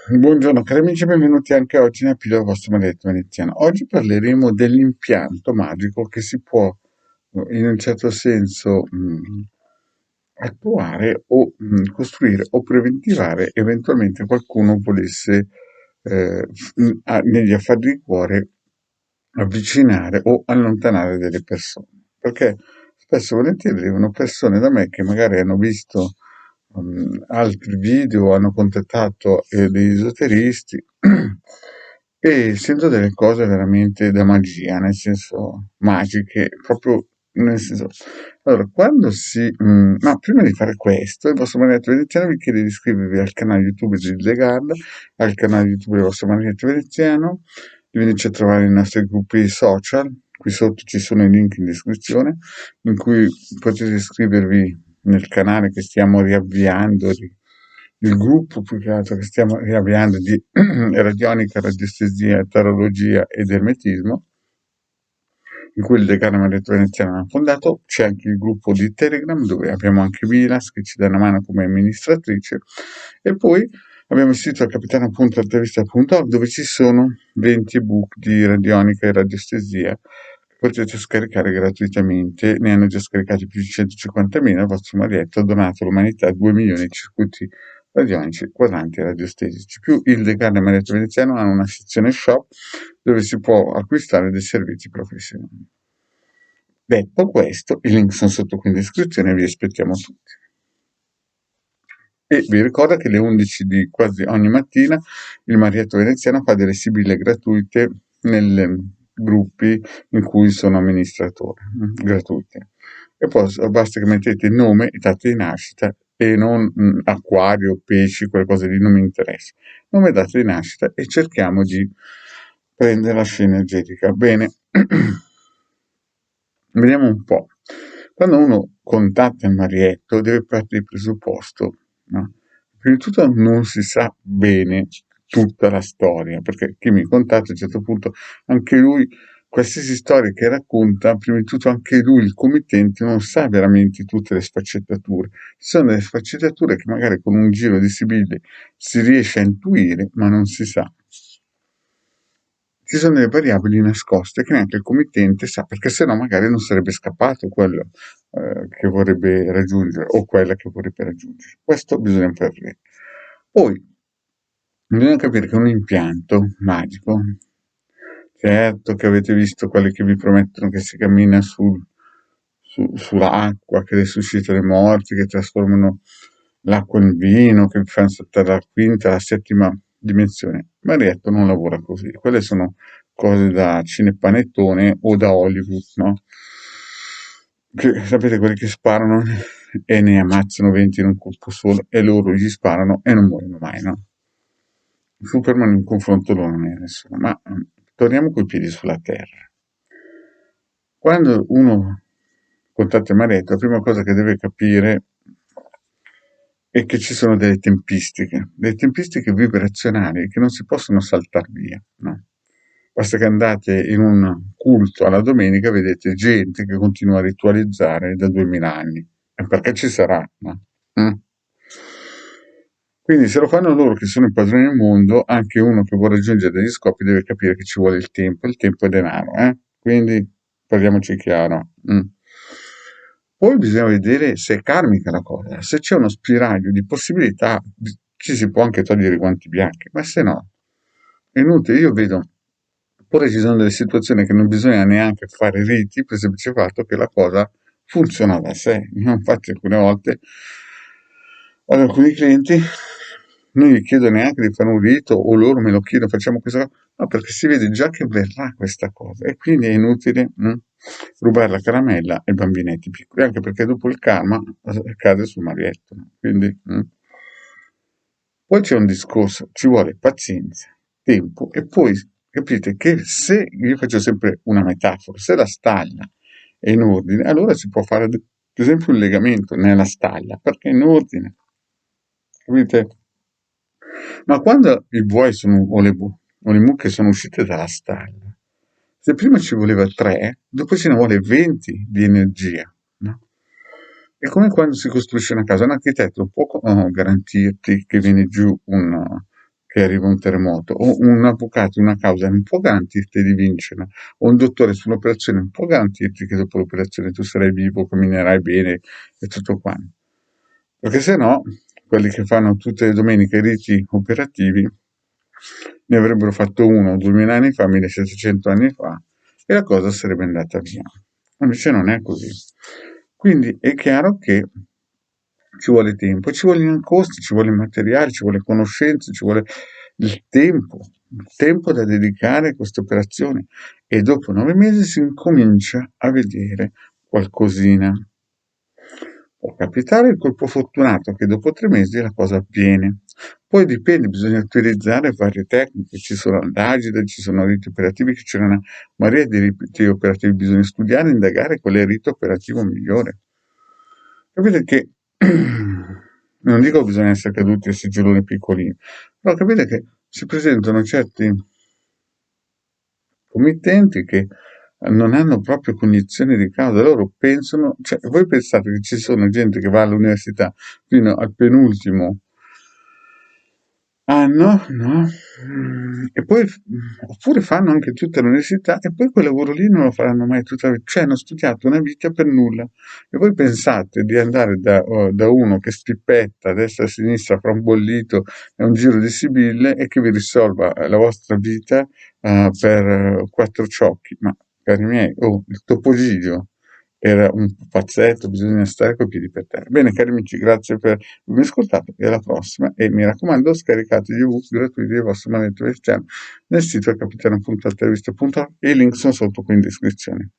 Buongiorno cari amici, benvenuti anche oggi nel Pillola vostro maledetto veneziano. Oggi parleremo dell'impianto magico che si può in un certo senso attuare o costruire o preventivare eventualmente qualcuno volesse negli affari di cuore avvicinare o allontanare delle persone. Perché spesso e volentieri arrivano persone da me che magari hanno visto altri video, hanno contattato degli esoteristi e sento delle cose veramente da magia, nel senso magiche, proprio nel senso. Allora, ma prima di fare questo, il vostro marinetto veneziano vi chiede di iscrivervi al canale YouTube di Legard, al canale YouTube del vostro marinetto veneziano, di venirci a trovare nei nostri gruppi social, qui sotto ci sono i link in descrizione, in cui potete iscrivervi nel canale che stiamo riavviando, il gruppo più che altro che stiamo riavviando di radionica, radiestesia, tarologia ed ermetismo, in cui il decano Maretto Veneziano ha fondato. C'è anche il gruppo di Telegram dove abbiamo anche Vilas che ci dà una mano come amministratrice, e poi abbiamo il sito capitano.altavista.org dove ci sono 20 ebook di radionica e radiestesia che potete scaricare gratuitamente. Ne hanno già scaricati più di 150.000. Il vostro Marietto ha donato all'umanità 2 milioni di circuiti radionici, quadranti e radiostesici. Più il decano e Marietto Veneziano hanno una sezione shop dove si può acquistare dei servizi professionali. Detto questo, i link sono sotto qui in descrizione e vi aspettiamo tutti. E vi ricordo che alle 11 di quasi ogni mattina il Marietto Veneziano fa delle sibille gratuite nei gruppi in cui sono amministratore, gratuite. E poi basta che mettete nome e data di nascita e non acquario, pesci, qualcosa di non mi interessa. Nome e data di nascita e cerchiamo di prendere la scena energetica. Bene, vediamo un po'. Quando uno contatta il Marietto deve partire dal presupposto, no? Prima di tutto non si sa bene tutta la storia, perché chi mi contatta a un certo punto, anche lui, qualsiasi storia che racconta, prima di tutto anche lui, il committente, non sa veramente tutte le sfaccettature. Ci sono delle sfaccettature che magari con un giro di sibille si riesce a intuire, ma non si sa. Ci sono delle variabili nascoste che neanche il committente sa, perché sennò magari non sarebbe scappato quello che vorrebbe raggiungere o quella che vorrebbe raggiungere. Questo bisogna capire. Poi bisogna capire che un impianto magico, certo che avete visto quelli che vi promettono che si cammina sull'acqua, che resuscita i morti, che trasformano l'acqua in vino, che vi fanno saltare la quinta, la settima dimensione. Marietto non lavora così. Quelle sono cose da cinepanettone o da Hollywood, no? Che, sapete, quelli che sparano e ne ammazzano 20 in un colpo solo e loro gli sparano e non muoiono mai, no? Superman in confronto loro non è nessuno, ma torniamo coi piedi sulla terra. Quando uno contatta Marietto, la prima cosa che deve capire è che ci sono delle tempistiche vibrazionali che non si possono saltare via, no? Basta che andate in un culto alla domenica, vedete gente che continua a ritualizzare da 2000 anni. E perché ci sarà, no? Mm? Quindi se lo fanno loro che sono i padroni del mondo, anche uno che vuole raggiungere degli scopi deve capire che ci vuole il tempo è denaro, eh? Quindi parliamoci chiaro. Poi bisogna vedere se è karmica la cosa, se c'è uno spiraglio di possibilità ci si può anche togliere i guanti bianchi, ma se no è inutile. Io vedo, oppure ci sono delle situazioni che non bisogna neanche fare riti per il semplice fatto che la cosa funziona da sé. Infatti alcune volte ad alcuni clienti non gli chiedo neanche di fare un rito o loro me lo chiedono, facciamo questa cosa, no, perché si vede già che verrà questa cosa e quindi è inutile rubare la caramella ai bambinetti piccoli, anche perché dopo il karma cade sul marietto. No? Quindi, poi c'è un discorso, ci vuole pazienza, tempo e poi capite che se, io faccio sempre una metafora, se la stalla è in ordine, allora si può fare ad esempio un legamento nella stalla, perché è in ordine, capite? Ma quando i buoi o le mucche sono uscite dalla stalla, se prima ci voleva 3, dopo ce ne vuole 20 di energia, no? È come quando si costruisce una casa, un architetto può garantirti che viene giù che arriva un terremoto, o un avvocato in una causa non può garantirti di vincere, o un dottore su un'operazione non può garantirti che dopo l'operazione tu sarai vivo, camminerai bene e tutto quanto. Perché se no, quelli che fanno tutte le domeniche i riti operativi ne avrebbero fatto uno 2000 anni fa, 1700 anni fa, e la cosa sarebbe andata via. Invece non è così. Quindi è chiaro che ci vuole tempo, ci vogliono costi, ci vuole materiale, ci vuole conoscenze, ci vuole il tempo da dedicare a queste operazioni e dopo 9 mesi si incomincia a vedere qualcosina. Può capitare il colpo fortunato che dopo 3 mesi la cosa avviene. Poi dipende, bisogna utilizzare varie tecniche, ci sono l'agile, ci sono riti operativi, che c'è una marea di riti operativi, bisogna studiare e indagare qual è il rito operativo migliore. Capite che non dico che bisogna essere caduti a seggioloni piccolini, però capite che si presentano certi committenti che non hanno proprio cognizione di causa, loro pensano, cioè voi pensate che ci sono gente che va all'università fino al penultimo anno, no? E poi, oppure fanno anche tutta l'università e poi quel lavoro lì non lo faranno mai tutta la vita, cioè hanno studiato una vita per nulla. E voi pensate di andare da uno che stippetta a destra e a sinistra fra un bollito e un giro di sibille e che vi risolva la vostra vita per quattro ciocchi? Ma, cari miei, oh, il topogidio era un pazzetto, bisogna stare coi piedi per terra. Bene, cari amici, grazie per avermi ascoltato e alla prossima. E mi raccomando, scaricate gli ebook gratuiti del vostro maledetto cristiano nel sito capitano.intervista.org e i link sono sotto qui in descrizione.